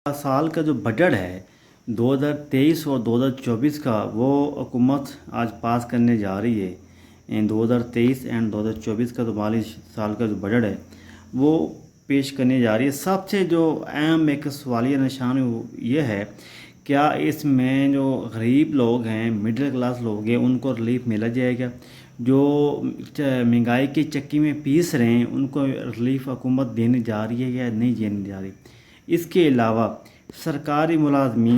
साल का जो बजट है 2023 और 2024 का वो हुकूमत आज पास करने जा रही है। 2023 एंड 2024 का जो माली साल का जो बजट है वो पेश करने जा रही है। सबसे जो अहम एक सवालिया निशान ये है, क्या इसमें जो गरीब लोग हैं, मिडिल क्लास लोग हैं, उनको रिलीफ मिला जाएगा? जो महंगाई की चक्की में पीस रहे हैं उनको रिलीफ हुकूमत देने जा रही है या नहीं देने जा रही? इसके अलावा सरकारी मुलाजमीन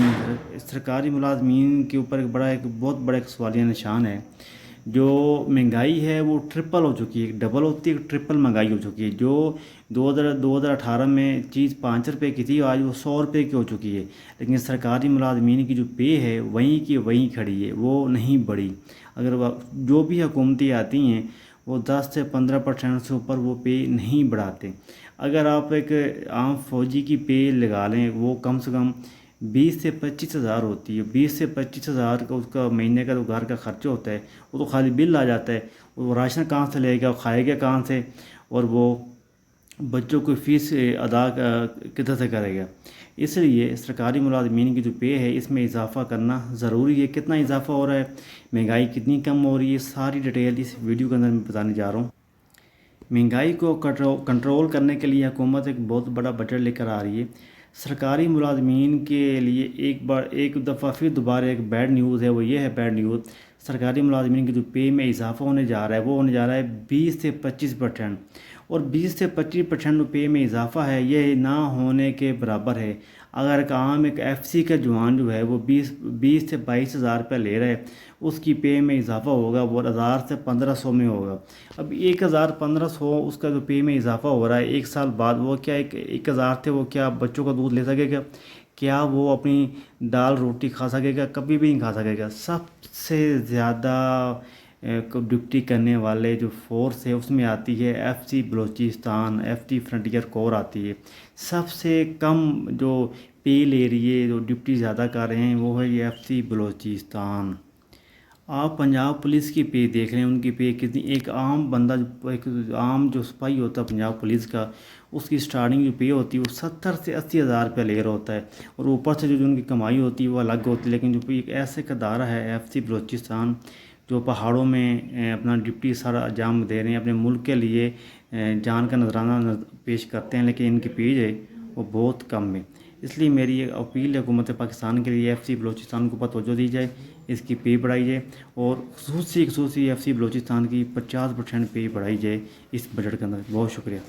के ऊपर एक बहुत बड़ा एक सवालिया निशान है। जो महंगाई है वो ट्रिपल हो चुकी है, डबल होती है, ट्रिपल महंगाई हो चुकी है। जो 2018 में चीज़ 5 रुपये की थी, आज वो 100 रुपये की हो चुकी है। लेकिन सरकारी मुलाजमीन की जो पे है वहीं की वहीं खड़ी है, वो नहीं बढ़ी। अगर जो भी हुकूमतें आती हैं वो 10 से 15% से ऊपर वो पे नहीं बढ़ाते। अगर आप एक आम फौजी की पे लगा लें, वो कम से कम 20 से 25 हज़ार होती है। 20 से 25 हज़ार का उसका महीने का जो घर का खर्चा होता है वो तो खाली बिल आ जाता है। वो राशन कहाँ से लेगा, खाएगा कहाँ से, और वो बच्चों को फ़ीस अदा किधर से करेगा? इसलिए सरकारी मुलाजमीन की जो पे है इसमें इजाफ़ा करना ज़रूरी है। कितना इजाफ़ा हो रहा है, महंगाई कितनी कम हो रही है, सारी डिटेल इस वीडियो के अंदर मैं बताने जा रहा हूँ। महंगाई को कंट्रोल करने के लिए हुकूमत एक बहुत बड़ा बजट लेकर आ रही है। सरकारी मुलाजमीन के लिए एक दफ़ा फिर दोबारा एक बैड न्यूज़ है, वो ये है बैड न्यूज़। सरकारी मुलाजमीन की जो पे में इजाफ़ा होने जा रहा है वो होने जा रहा है 20 से 25%। और 20 से 25% जो पे में इजाफ़ा है ये ना होने के बराबर है। अगर एक एफसी का जवान जो है वो 20 से 22 हज़ार रुपये ले रहा है, उसकी पे में इजाफ़ा होगा वो 1000 से 1500 में होगा। अब 1000-1500 उसका जो पे में इजाफ़ा हो रहा है, एक साल बाद वो क्या 1000 थे वो क्या बच्चों का दूध ले सकेगा? क्या वो अपनी दाल रोटी खा सकेगा? कभी भी नहीं खा सकेगा। सबसे ज़्यादा को ड्यूटी करने वाले जो फोर्स है उसमें आती है FC Balochistan, FC frontier core आती है। सबसे कम जो पे ले रही है, जो ड्यूटी ज़्यादा कर रहे हैं, वो है ये एफसी बलूचिस्तान। आप पंजाब पुलिस की पे देख रहे हैं, उनकी पे कितनी, एक आम बंदा एक आम जो सिपाही होता है पंजाब पुलिस का, उसकी स्टार्टिंग जो पे होती है वो 70 से 80 हज़ार रुपये ले रहा होता है। और ऊपर से जो उनकी कमाई होती है वो अलग होती है। लेकिन जो एक ऐसे का दायरा है एफसी बलूचिस्तान, जो पहाड़ों में अपना ड्यूटी सारा अंजाम दे रहे हैं, अपने मुल्क के लिए जान का नजराना पेश करते हैं, लेकिन इनकी पेज है वो बहुत कम है। इसलिए मेरी एक अपील है हुकूमत पाकिस्तान के लिए, एफसी बलूचिस्तान को ऊपर तवज्जो दी जाए, इसकी पे बढ़ाई जाए, और खसूसी एफसी बलूचिस्तान की 50% पे बढ़ाई जाए इस बजट के अंदर। बहुत शुक्रिया।